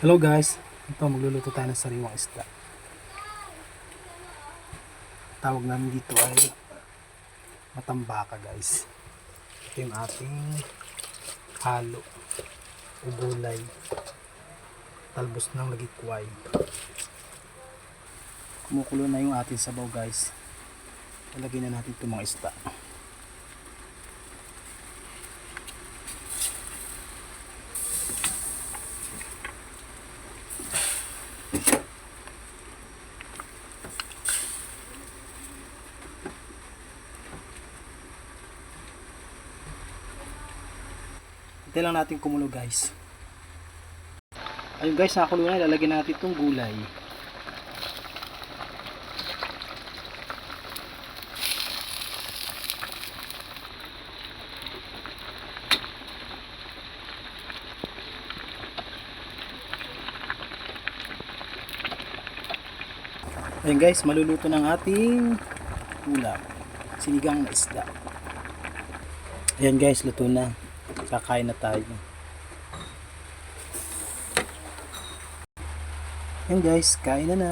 Hello guys, ito magluluto tayo ng sariwang isda. Tawag namin dito ay matambaka guys. Ito yung ating halo o gulay, talbos ng lagikway. Kumukulo na yung ating sabaw guys. Ilagay na natin itong mga isda. Hintay lang natin kumulo guys. Ayun guys, nakakulo na. Ilalagay natin itong gulay. Ayun guys, maluluto ng ating ulam. Sinigang na isda. Ayan guys, luto na. Kakain na tayo. Ayan guys, kain na na.